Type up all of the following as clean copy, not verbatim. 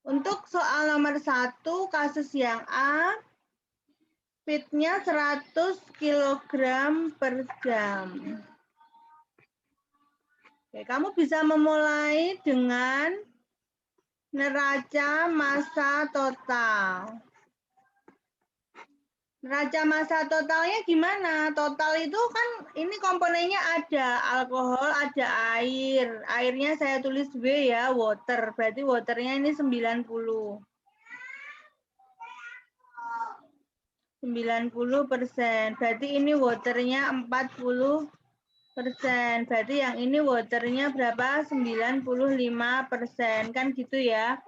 Untuk soal nomor 1, kasus yang A, speed-nya 100 kg per jam. Oke, kamu bisa memulai dengan neraca massa total. Neraca massa totalnya gimana? Total itu kan ini komponennya ada alkohol, ada air. Airnya saya tulis W ya, water. Berarti waternya ini 90. 90%. Berarti ini waternya 40%. Berarti yang ini waternya berapa? 95%. Kan gitu ya.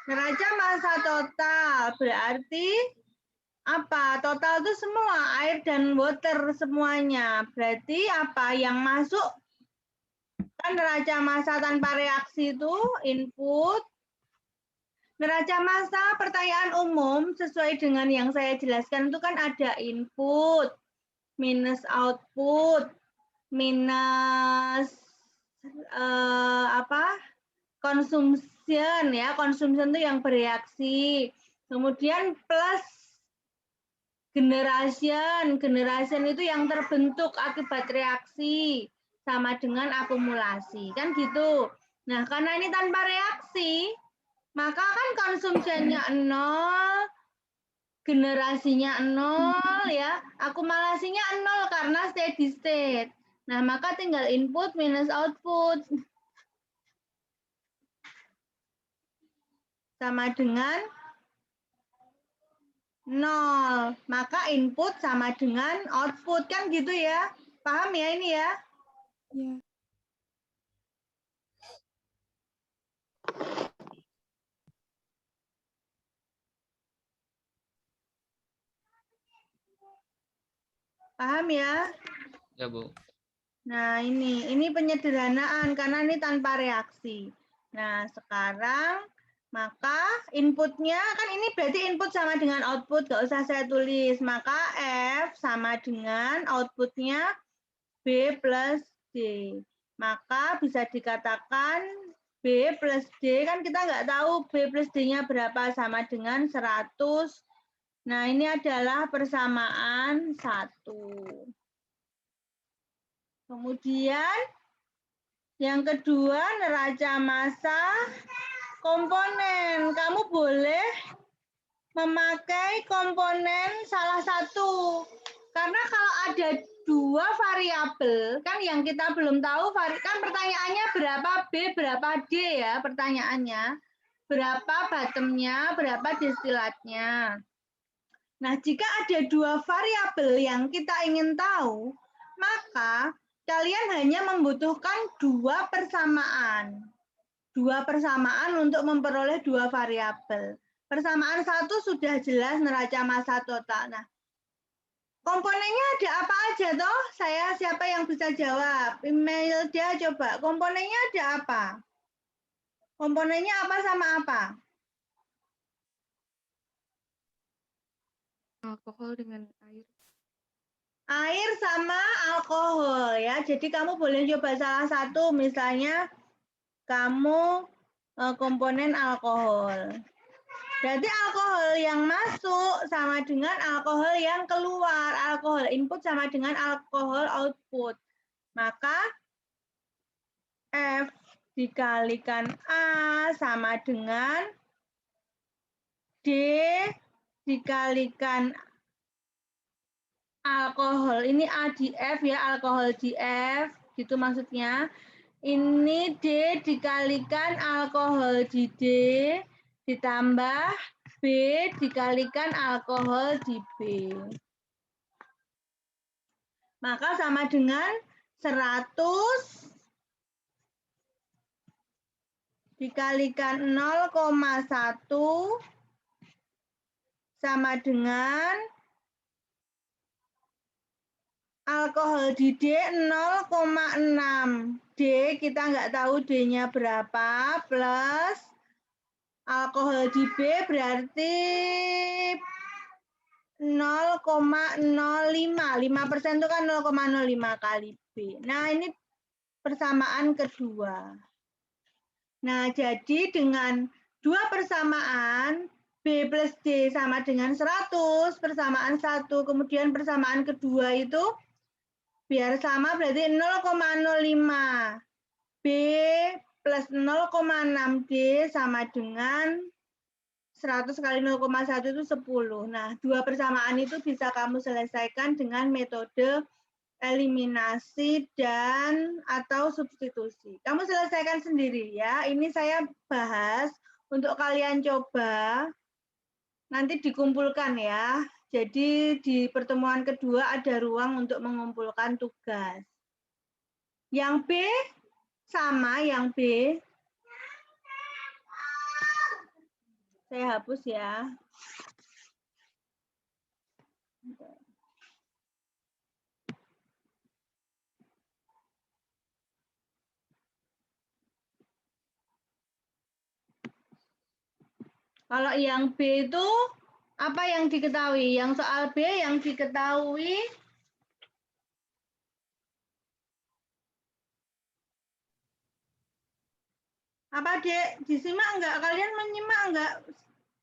Neraca massa total berarti apa? Total itu semua, air dan water semuanya. Berarti apa? Yang masuk kan neraca massa tanpa reaksi itu input. Neraca massa pertanyaan umum sesuai dengan yang saya jelaskan itu kan ada input minus output minus consumption ya. Consumption itu yang bereaksi. Kemudian plus generation. Generation itu yang terbentuk akibat reaksi sama dengan akumulasi. Kan gitu. Nah, karena ini tanpa reaksi, maka kan konsumsinya 0, generasinya 0 ya, akumulasinya 0 karena steady state. Nah, maka tinggal input minus output. Sama dengan 0. Maka input sama dengan output. Kan gitu ya. Paham ya ini ya? Ya. Paham ya? Ya, Bu. Nah, ini penyederhanaan karena ini tanpa reaksi. Nah, sekarang maka inputnya kan ini berarti input sama dengan output, gak usah saya tulis. Maka F sama dengan outputnya B plus D. Maka bisa dikatakan B plus D, kan kita nggak tahu B plus D-nya berapa, sama dengan 100. Nah, ini adalah persamaan 1. Kemudian yang kedua, neraca massa komponen. Kamu boleh memakai komponen salah satu. Karena kalau ada dua variabel, kan yang kita belum tahu, kan pertanyaannya berapa B, berapa D ya pertanyaannya. Berapa bottomnya, berapa distilatnya. Nah, jika ada dua variabel yang kita ingin tahu, maka kalian hanya membutuhkan dua persamaan. Dua persamaan untuk memperoleh dua variabel. Persamaan satu sudah jelas neraca massa total. Nah, komponennya ada apa aja toh? Siapa yang bisa jawab? Email dia coba. Komponennya ada apa? Komponennya apa sama apa? Alkohol dengan air. Air sama alkohol ya. Jadi kamu boleh coba salah satu, misalnya kamu komponen alkohol. Berarti alkohol yang masuk sama dengan alkohol yang keluar. Alkohol input sama dengan alkohol output. Maka F dikalikan A sama dengan D dikalikan alkohol. Ini A di F ya, alkohol di F. Gitu maksudnya. Ini D dikalikan alkohol di D ditambah B dikalikan alkohol di B. Maka sama dengan 100 dikalikan 0,1 sama dengan alkohol di D 0,6. D kita nggak tahu D-nya berapa, plus alkohol di B berarti 0,05. 5% itu kan 0,05 kali B. Nah, ini persamaan kedua. Nah, jadi dengan 2 persamaan B plus D sama dengan 100, persamaan 1, kemudian persamaan kedua itu biar sama berarti 0,05. B plus 0,6D sama dengan 100 kali 0,1 itu 10. Nah, 2 persamaan itu bisa kamu selesaikan dengan metode eliminasi dan atau substitusi. Kamu selesaikan sendiri ya. Ini saya bahas untuk kalian coba. Nanti dikumpulkan ya. Jadi di pertemuan kedua ada ruang untuk mengumpulkan tugas. Yang B sama yang B. Saya hapus ya. Kalau yang B itu apa yang diketahui? Yang soal B yang diketahui apa, Dek? Disimak enggak? Kalian menyimak enggak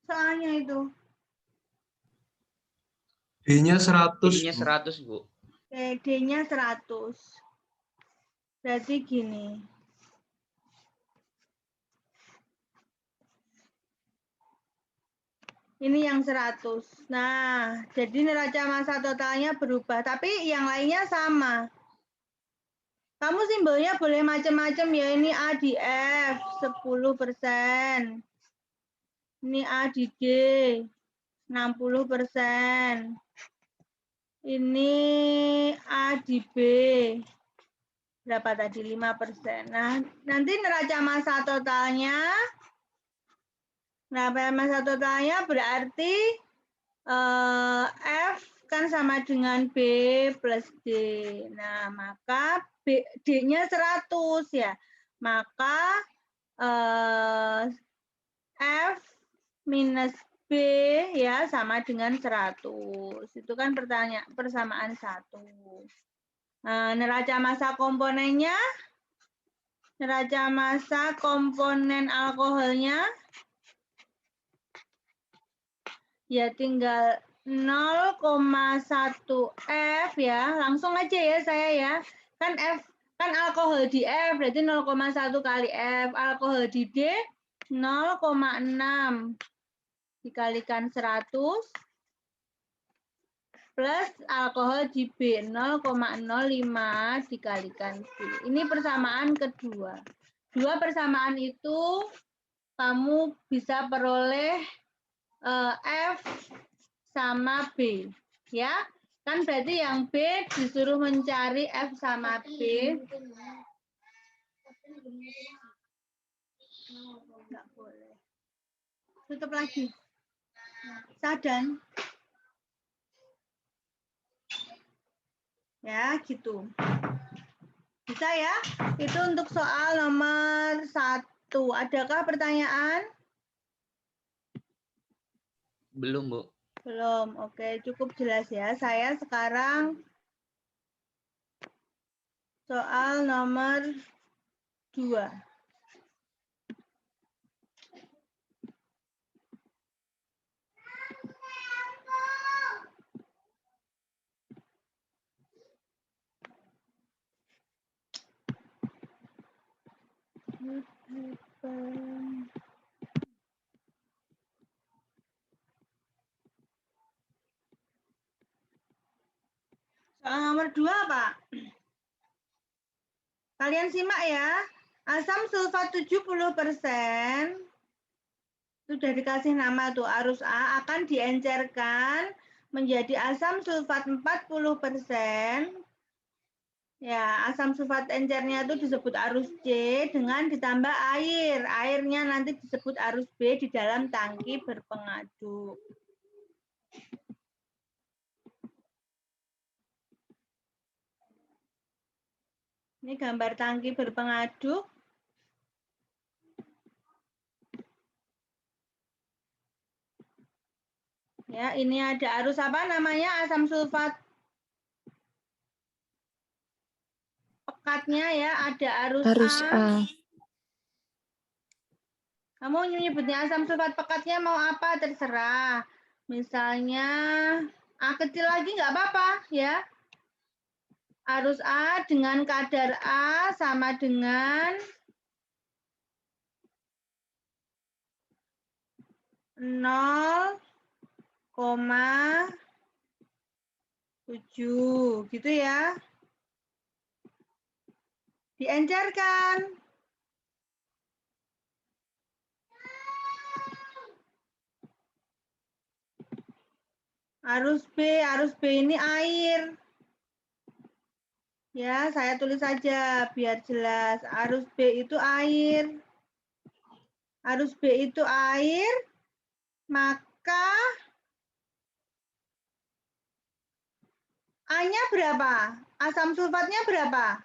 soalnya itu? D-nya 100. D-nya 100, Bu. Oke, D-nya 100. Berarti gini. Ini yang 100. Nah, jadi neraca massa totalnya berubah. Tapi yang lainnya sama. Kamu simbolnya boleh macam-macam ya. Ini A di F, 10%. Ini A di D, 60%. Ini A di B, berapa tadi? 5%. Nah, nanti neraca massa totalnya, berarti F kan sama dengan B plus D. Nah, maka D-nya 100 ya. Maka F minus B ya sama dengan 100. Itu kan persamaan 1. Nah, neraca massa komponennya, neraca massa komponen alkoholnya ya tinggal 0,1 F ya. Langsung aja ya saya ya. Kan F kan alkohol di F berarti 0,1 kali F. Alkohol di D 0,6 dikalikan 100 plus alkohol di B 0,05 dikalikan B. Ini persamaan kedua. Dua persamaan itu kamu bisa peroleh F sama B. Ya, kan berarti yang B disuruh mencari F sama B. Enggak boleh. Tutup lagi. Sadan. Ya, gitu. Bisa ya? Itu untuk soal nomor 1. Adakah pertanyaan? Belum, Bu. Belum. Oke, cukup jelas ya. Saya sekarang soal nomor 2. Soal nomor 2 apa? Kalian simak ya. Asam sulfat 70% sudah dikasih nama tuh arus A akan diencerkan menjadi asam sulfat 40%. Ya, asam sulfat encernya itu disebut arus C dengan ditambah air. Airnya nanti disebut arus B di dalam tangki berpengaduk. Ini gambar tangki berpengaduk. Ya, ini ada arus apa namanya? Asam sulfat pekatnya ya, ada arus Arus A. A. Kamu menyebutnya asam sulfat pekatnya mau apa? Terserah. Misalnya A kecil lagi nggak apa-apa ya. Arus A dengan kadar A sama dengan 0,7 gitu ya. Diencerkan. Arus B ini air. Ya, saya tulis saja biar jelas. Arus B itu air. Arus B itu air, maka A-nya berapa? Asam sulfatnya berapa?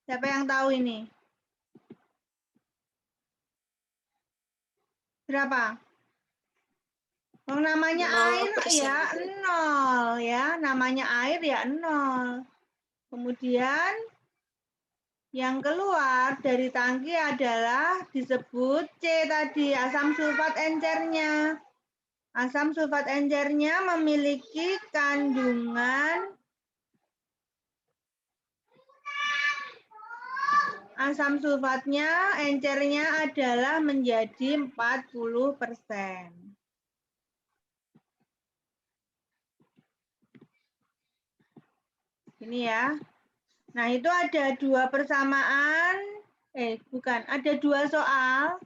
Siapa yang tahu ini? Berapa? Oh, namanya air 0% ya Bu. 0 ya, namanya air ya 0. Kemudian yang keluar dari tangki adalah disebut C tadi, asam sulfat encernya. Asam sulfat encernya memiliki kandungan asam sulfatnya, encernya adalah menjadi 40%. Ini ya. Nah, itu ada dua persamaan, ada dua soal.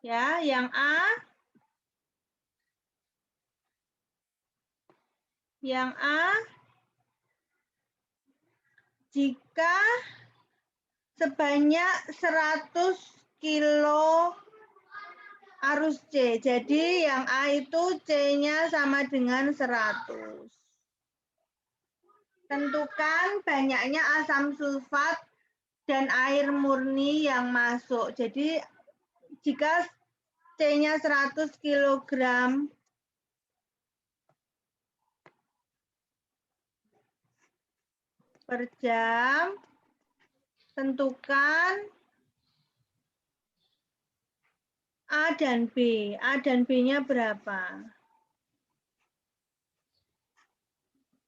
Ya, yang A, jika sebanyak 100 kilo arus C. Jadi yang A itu C-nya sama dengan 100. Tentukan banyaknya asam sulfat dan air murni yang masuk. Jadi jika C-nya 100 kg per jam, tentukan A dan B. A dan B-nya berapa?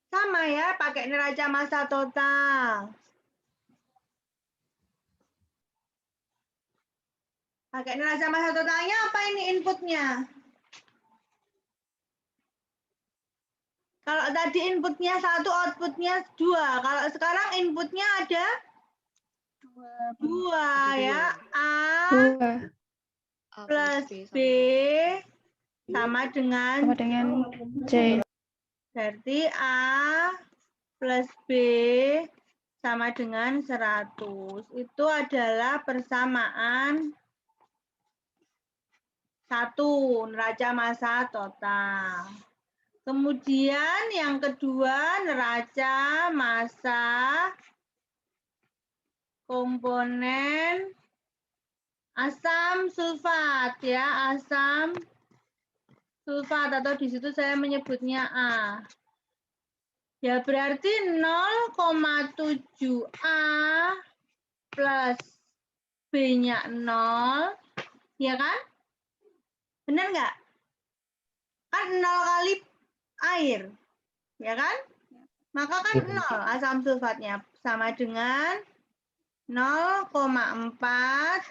Sama ya, pakai neraca massa total. Pakai neraca massa totalnya apa ini inputnya? Kalau tadi inputnya 1, outputnya 2. Kalau sekarang inputnya ada 2 ya. A 2 plus B sama dengan sama dengan C. berarti A plus B sama dengan 100. Itu adalah persamaan 1, neraca massa total. Kemudian yang kedua, neraca massa komponen asam sulfat ya, asam sulfat atau di situ saya menyebutnya A. Ya berarti 0,7 A plus B-nya 0, ya kan? Benar nggak? Kan 0 kali air, ya kan? Maka kan 0 asam sulfatnya sama dengan 0,4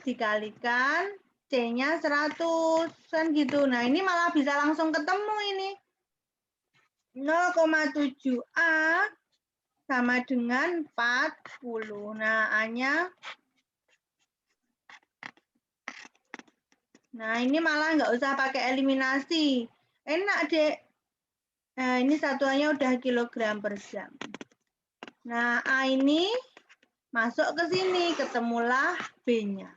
dikalikan C-nya 100, kan gitu. Nah, ini malah bisa langsung ketemu ini. 0,7 A sama dengan 40. Nah, A-nya. Nah, ini malah nggak usah pakai eliminasi. Enak, Dek. Nah, ini satuannya udah kilogram per jam. Nah, A ini masuk ke sini, ketemulah B-nya.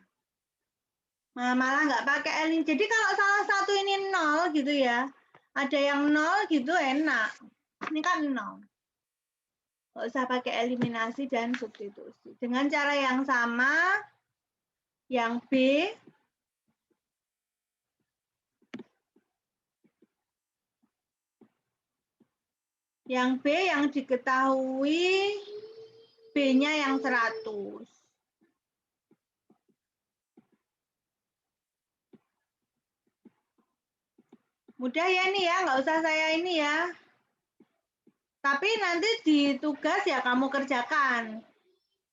Nah, malah nggak pakai eliminasi. Jadi kalau salah satu ini 0 gitu ya, ada yang 0 gitu enak. Ini kan 0. Nggak usah pakai eliminasi dan substitusi. Dengan cara yang sama, yang B, yang diketahui B-nya yang 100. Mudah ya ini ya, nggak usah saya ini ya. Tapi nanti di tugas ya kamu kerjakan.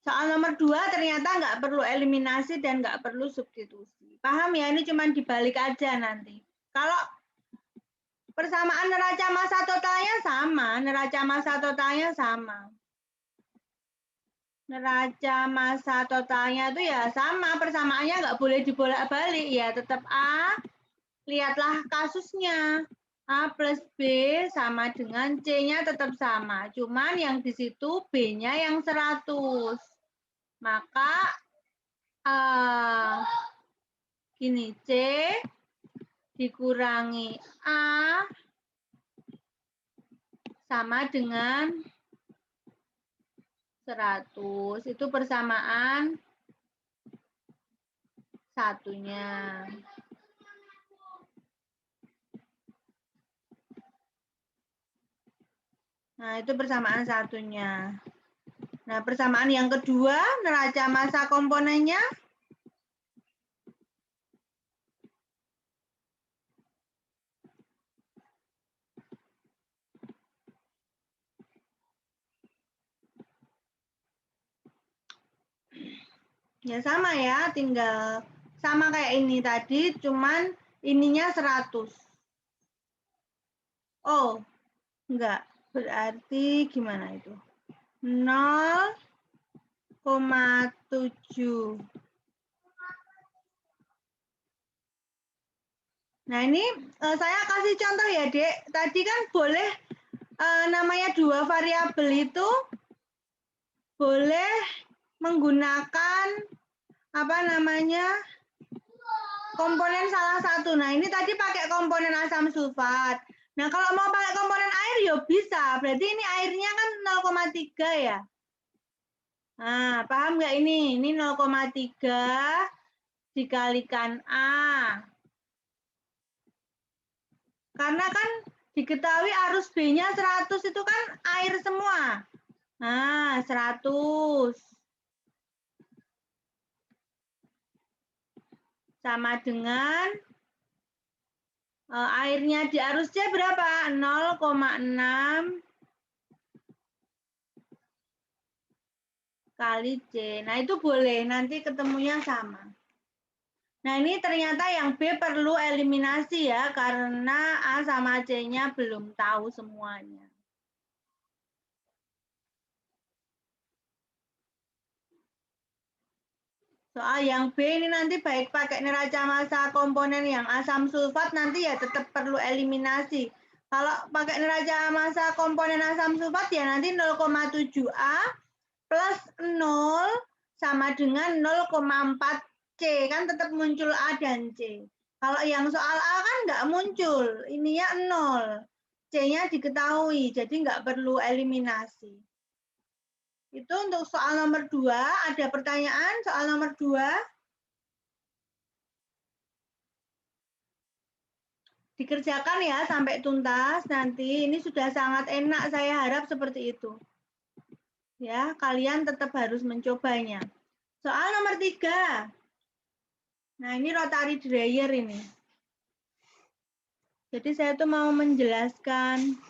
Soal nomor 2 ternyata nggak perlu eliminasi dan nggak perlu substitusi. Paham ya? Ini cuma dibalik aja nanti. Kalau persamaan neraca massa totalnya sama, neraca massa totalnya sama. Neraca massa totalnya itu ya sama, persamaannya nggak boleh dibolak-balik ya, tetap A. Lihatlah kasusnya. A plus B sama dengan C-nya tetap sama. Cuman yang di situ B-nya yang 100. Maka gini, C dikurangi A sama dengan 100. Itu persamaan satunya. Nah, itu persamaan satunya. Nah, persamaan yang kedua, neraca massa komponennya. Ya sama ya, tinggal sama kayak ini tadi, cuman ininya 100. Oh, enggak. Berarti gimana itu? 0,7. Nah, ini saya kasih contoh ya, Dek. Tadi kan boleh namanya dua variabel itu boleh menggunakan apa namanya? Komponen salah satu. Nah, ini tadi pakai komponen asam sulfat. Nah, kalau mau pakai komponen air ya bisa. Berarti ini airnya kan 0,3 ya. Nah, paham nggak ini? Ini 0,3 dikalikan A. Karena kan diketahui arus B-nya 100 itu kan air semua. Nah, 100. Sama dengan airnya di arus C berapa? 0,6 kali C. Nah, itu boleh. Nanti ketemunya sama. Nah, ini ternyata yang B perlu eliminasi ya, karena A sama C-nya belum tahu semuanya. Soal yang B ini nanti baik pakai neraca massa komponen yang asam sulfat, nanti ya tetap perlu eliminasi. Kalau pakai neraca massa komponen asam sulfat ya nanti 0,7A plus 0 sama dengan 0,4 C, kan tetap muncul A dan C. Kalau yang soal A kan nggak muncul, ininya 0. C-nya diketahui, jadi nggak perlu eliminasi. Itu untuk soal nomor 2. Ada pertanyaan soal nomor 2? Dikerjakan ya sampai tuntas nanti. Ini sudah sangat enak, saya harap seperti itu. Ya, kalian tetap harus mencobanya. Soal nomor 3. Nah, ini rotary dryer ini. Jadi saya tuh mau menjelaskan.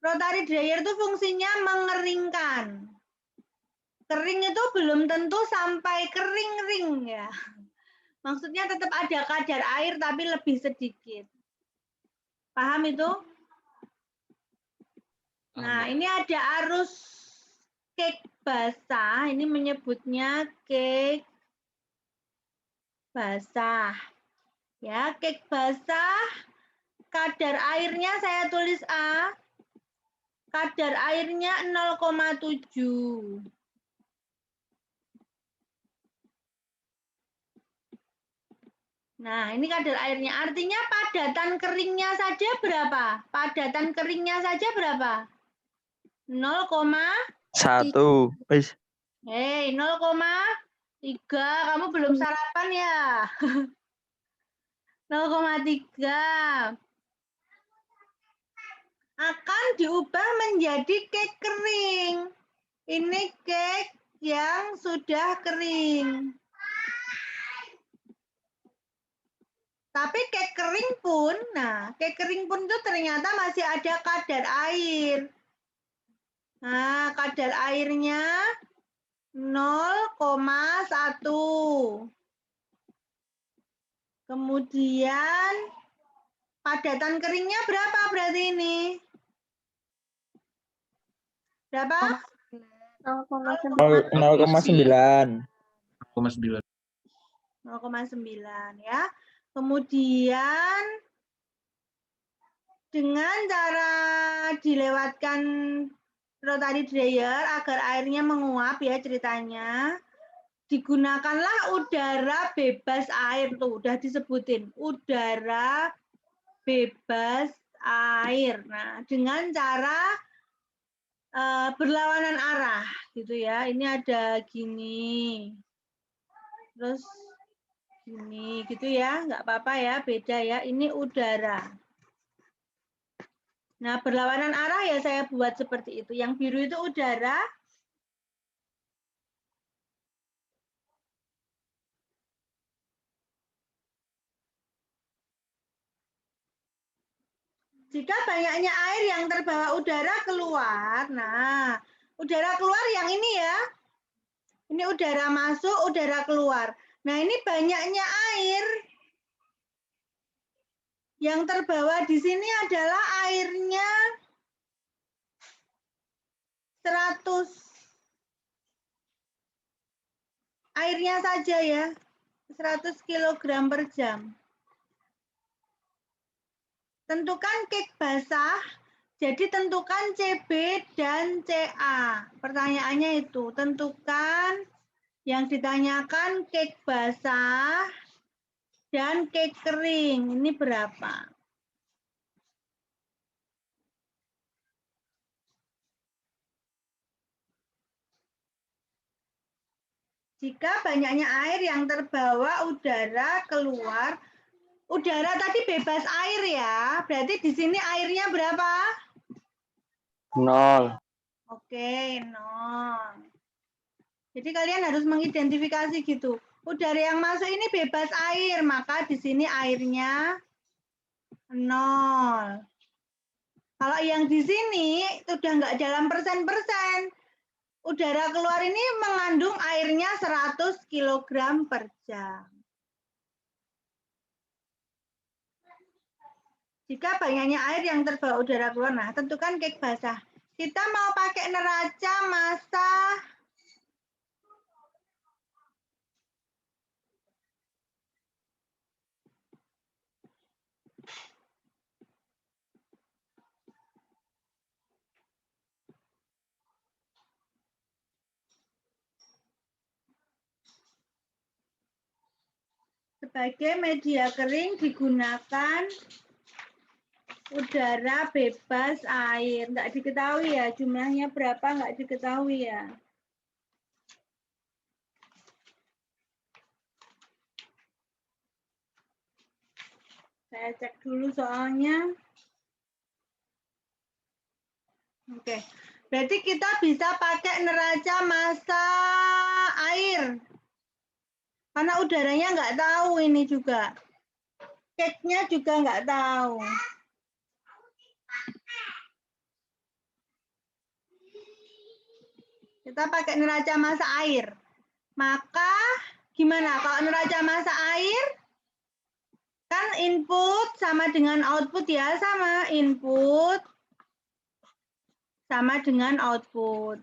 Rotary dryer itu fungsinya mengeringkan. Kering itu belum tentu sampai kering-ring ya. Maksudnya tetap ada kadar air tapi lebih sedikit. Paham itu? Nah, ini ada arus cake basah. Ini menyebutnya cake basah. Ya, cake basah. Kadar airnya saya tulis A. Kadar airnya 0,7. Nah, ini kadar airnya. Artinya padatan keringnya saja berapa? Padatan keringnya saja berapa? 0,1. Hei, 0,3. Kamu belum sarapan ya? 0,3. Akan diubah menjadi cake kering. Ini cake yang sudah kering. Tapi kek kering pun, nah kek kering pun itu ternyata masih ada kadar air. Nah, kadar airnya 0,1. Kemudian padatan keringnya berapa berarti ini? Berapa? 0,9. 0,9. 0,9. 0,9 ya. Kemudian dengan cara dilewatkan rotary dryer agar airnya menguap ya ceritanya, digunakanlah udara bebas air tuh udah disebutin udara bebas air. Nah, dengan cara berlawanan arah gitu ya. Ini ada gini. Terus gini gitu ya, nggak apa-apa ya, beda ya. Ini udara. Nah, berlawanan arah ya saya buat seperti itu. Yang biru itu udara. Jika banyaknya air yang terbawa udara keluar, nah, udara keluar yang ini ya. Ini udara masuk, udara keluar. Nah, ini banyaknya air yang terbawa di sini adalah airnya 100. Airnya saja ya, 100 kg per jam. Tentukan kek basah, jadi tentukan CB dan CA. Pertanyaannya itu, tentukan yang ditanyakan kek basah dan kek kering. Ini berapa? Jika banyaknya air yang terbawa udara keluar, udara tadi bebas air ya, berarti di sini airnya berapa? 0. Oke, 0. Jadi kalian harus mengidentifikasi gitu. Udara yang masuk ini bebas air, maka di sini airnya 0. Kalau yang di sini sudah nggak dalam persen-persen. Udara keluar ini mengandung airnya 100 kg per jam. Jika banyaknya air yang terbawa udara keluar, nah tentukan kek basah. Kita mau pakai neraca massa sebagai media kering digunakan udara bebas air. Nggak diketahui ya, jumlahnya berapa nggak diketahui ya. Saya cek dulu soalnya. Oke, berarti kita bisa pakai neraca massa air. Karena udaranya nggak tahu ini juga. Ceknya juga nggak tahu. Kita pakai neraca massa air. Maka gimana kalau neraca massa air? Kan input sama dengan output ya, sama input sama dengan output.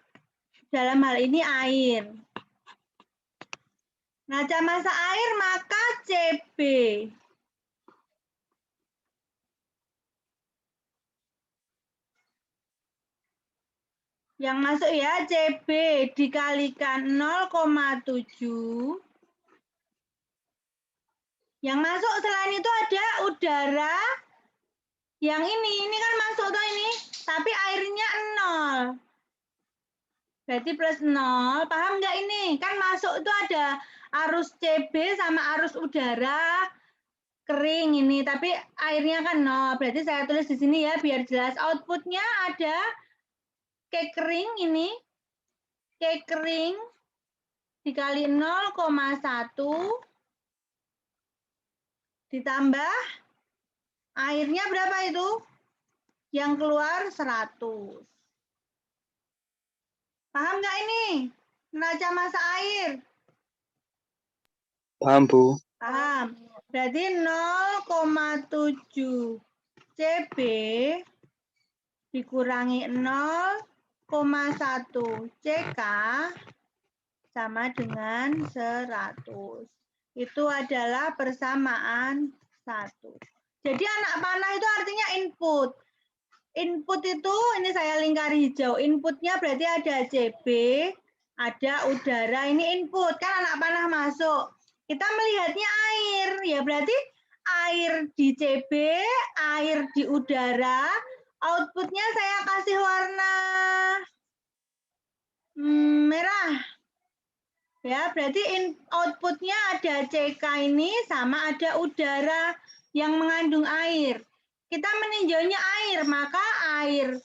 Dalam hal ini air. Neraca massa air maka CB. Yang masuk ya CB dikalikan 0,7. Yang masuk selain itu ada udara. Yang ini kan masuk tuh ini, tapi airnya 0. Berarti plus 0. Paham nggak ini? Kan masuk itu ada arus CB sama arus udara kering ini, tapi airnya kan 0. Berarti saya tulis di sini ya biar jelas. Outputnya ada kek kering ini. Kek kering dikali 0,1 ditambah airnya berapa itu? Yang keluar 100. Paham nggak ini? Neraca massa air. Paham, Bu. Paham. Berarti 0,7 CB dikurangi 0,1 CK sama dengan 100. Itu adalah persamaan 1. Jadi anak panah itu artinya input. Input itu, ini saya lingkari hijau. Inputnya berarti ada CB, ada udara. Ini input, kan anak panah masuk. Kita melihatnya air, ya berarti air di CB, air di udara. Outputnya saya kasih warna merah. Ya, berarti outputnya ada CK ini sama ada udara yang mengandung air. Kita meninjaunya air, maka air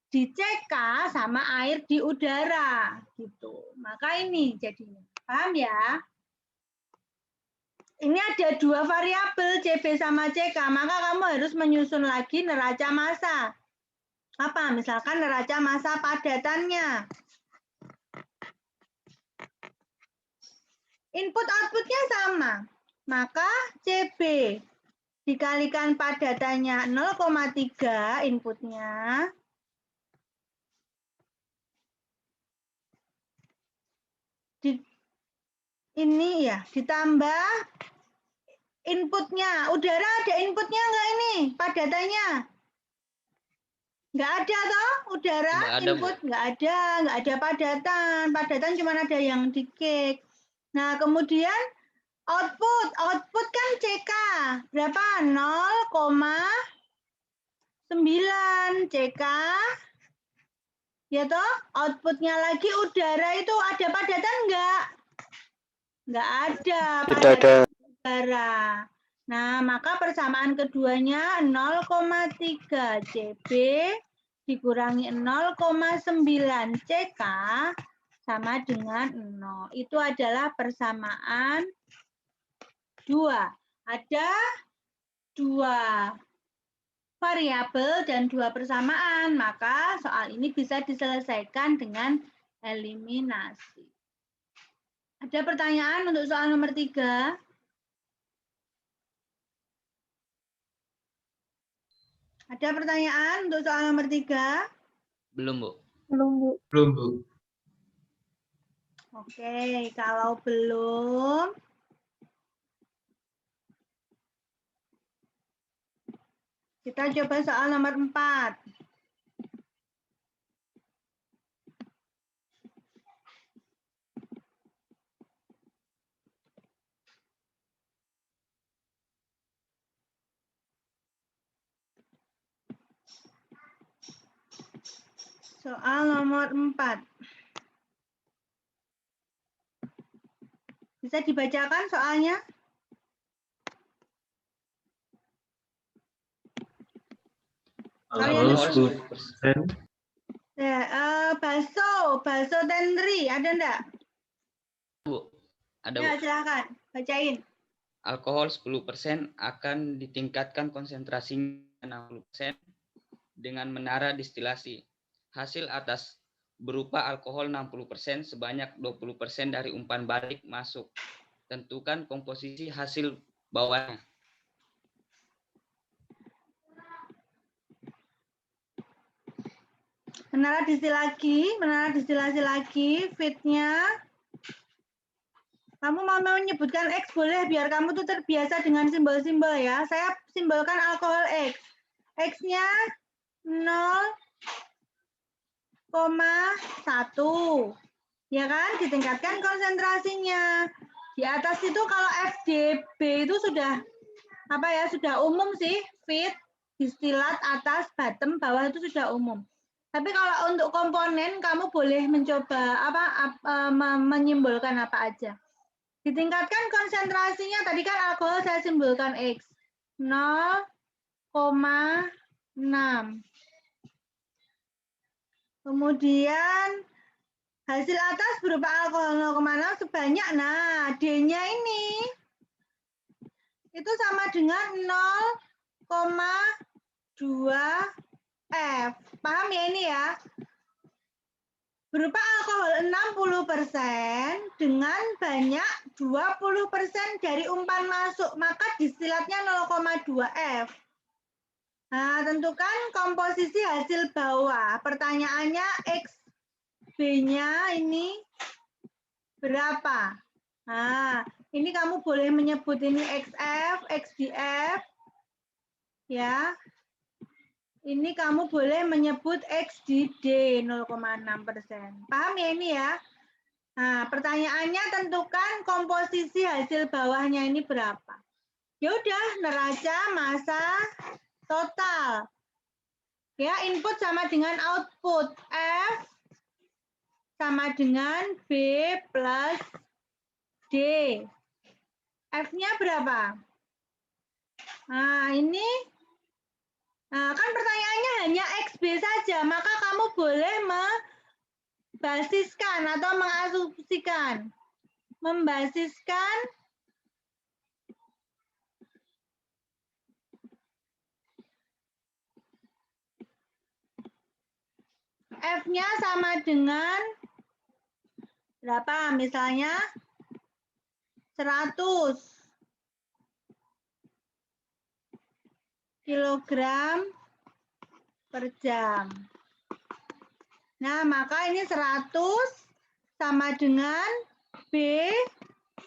di CK sama air di udara gitu. Maka ini jadinya. Paham ya? Ini ada dua variabel CB sama CK, maka kamu harus menyusun lagi neraca massa. Apa? Misalkan neraca massa padatannya. Input outputnya sama, maka CB dikalikan padatannya 0,3 inputnya. Ini ya, ditambah inputnya. Udara ada inputnya nggak ini? Padatannya? Nggak ada toh? Udara Nggak ada, input? Nggak ada padatan. Padatan cuma ada yang di cake. Nah, kemudian output kan CK. Berapa? 0,9 CK. Ya toh? Outputnya lagi udara itu ada padatan enggak? Enggak ada padatan udara. Nah, maka persamaan keduanya 0,3 CB dikurangi 0,9 CK sama dengan 0. Itu adalah persamaan 2. Ada 2 variabel dan 2 persamaan, maka soal ini bisa diselesaikan dengan eliminasi. Ada pertanyaan untuk soal nomor 3? Ada pertanyaan untuk soal nomor 3? Belum, Bu. Belum, Bu. Belum, Bu. Oke, kalau belum, kita coba soal nomor 4. Soal nomor 4. Bisa dibacakan soalnya? Kalian Alkohol 10%. Baso Tendri, ada enggak? Bu, ada, Ya, Bu. silakan bacain. Alkohol 10% akan ditingkatkan konsentrasinya 60% dengan menara distilasi. Hasil atas berupa alkohol 60% sebanyak 20% dari umpan balik masuk. Tentukan komposisi hasil bawahnya. Menara distilasi lagi, fitnya. Kamu mau menyebutkan X boleh, biar kamu tuh terbiasa dengan simbol-simbol ya. Saya simbolkan alkohol X. X-nya 0,1. Ya kan, ditingkatkan konsentrasinya. Di atas itu kalau FDB itu sudah sudah umum sih, fit, distilat atas, bottom, bawah itu sudah umum. Tapi kalau untuk komponen kamu boleh mencoba menyimbolkan apa aja. Ditingkatkan konsentrasinya, tadi kan alkohol saya simbolkan X. 0,6. Kemudian hasil atas berupa alkohol 0,6 sebanyak, nah D-nya ini itu sama dengan 0,2 F. Paham ya ini ya? Berupa alkohol 60% dengan banyak 20% dari umpan masuk, maka distilatnya 0,2 F. Nah, tentukan komposisi hasil bawah. Pertanyaannya XB-nya ini berapa? Nah, ini kamu boleh menyebut ini XF, XDF. Ya. Ini kamu boleh menyebut XDD 0,6%. Paham ya ini ya? Nah, pertanyaannya tentukan komposisi hasil bawahnya ini berapa. Ya udah, neraca, massa, total. Ya, input sama dengan output. F sama dengan B plus D. F-nya berapa? Nah, ini kan pertanyaannya hanya XB saja, maka kamu boleh membasiskan atau mengasumsikan. Membasiskan F-nya sama dengan berapa? Misalnya 100 kilogram per jam. Nah, maka ini 100 sama dengan B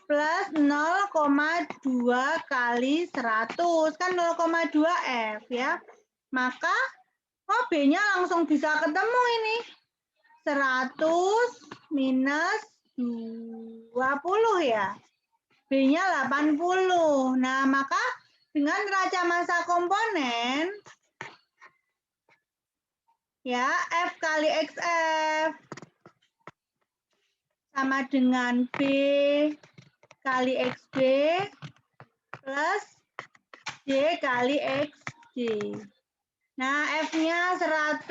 plus 0,2 kali 100. Kan 0,2 F ya. Maka, B-nya langsung bisa ketemu ini. 100 minus 20 ya. B-nya 80. Nah, maka dengan neraca massa komponen, ya, F kali XF sama dengan B kali XB plus D kali XD. Nah, F-nya 100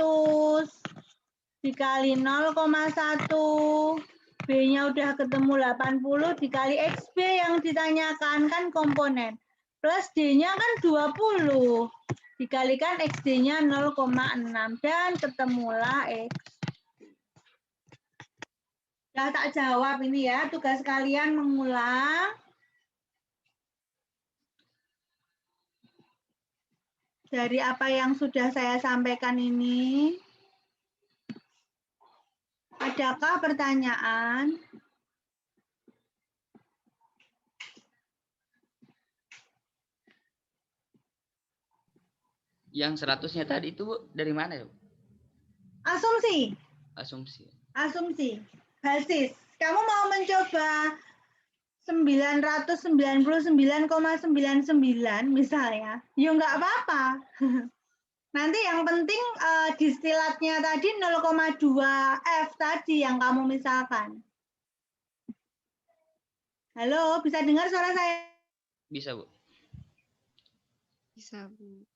dikali 0,1. B-nya udah ketemu 80 dikali XB yang ditanyakan kan komponen. Plus D-nya kan 20. Dikalikan XD-nya 0,6 dan ketemulah X. Nah, tak jawab ini ya, tugas kalian mengulang. Dari apa yang sudah saya sampaikan ini. Adakah pertanyaan? Yang 100-nya tadi itu dari mana ya? Asumsi. Asumsi. Asumsi. Basis. Kamu mau mencoba 999,99 misalnya. Ya nggak apa-apa. Nanti yang penting distilatnya tadi 0,2 F tadi yang kamu misalkan. Halo, bisa dengar suara saya? Bisa, Bu. Bisa, Bu.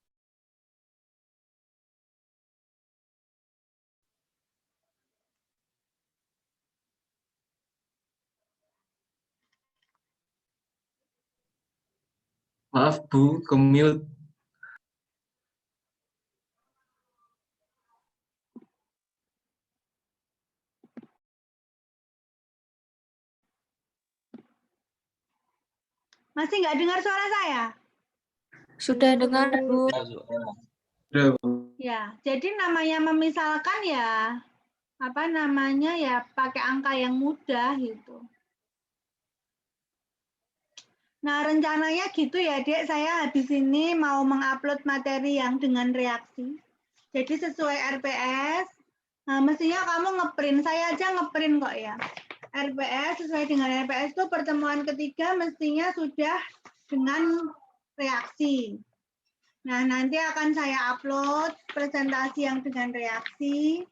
Maaf Bu, ke-mute. Masih nggak dengar suara saya? Sudah dengar, Bu. Udah, Bu. Ya, jadi namanya memisalkan ya, apa namanya ya, pakai angka yang mudah gitu. Nah, rencananya gitu ya, Dek. Saya habis ini mau mengupload materi yang dengan reaksi. Jadi sesuai RPS, nah, mestinya kamu ngeprint. Saya aja ngeprint kok ya. RPS sesuai dengan RPS itu pertemuan ketiga mestinya sudah dengan reaksi. Nah, nanti akan saya upload presentasi yang dengan reaksi.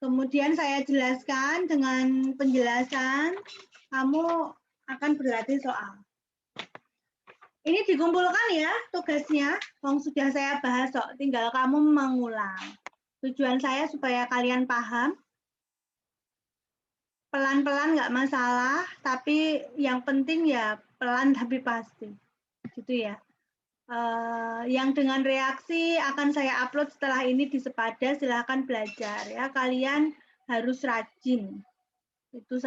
Kemudian saya jelaskan dengan penjelasan, kamu akan berlatih soal. Ini dikumpulkan ya tugasnya, sudah saya bahas kok, tinggal kamu mengulang. Tujuan saya supaya kalian paham, pelan-pelan nggak masalah, tapi yang penting ya pelan tapi pasti. gitu ya. Yang dengan reaksi akan saya upload setelah ini di Sepada, silahkan belajar ya. Kalian harus rajin. Itu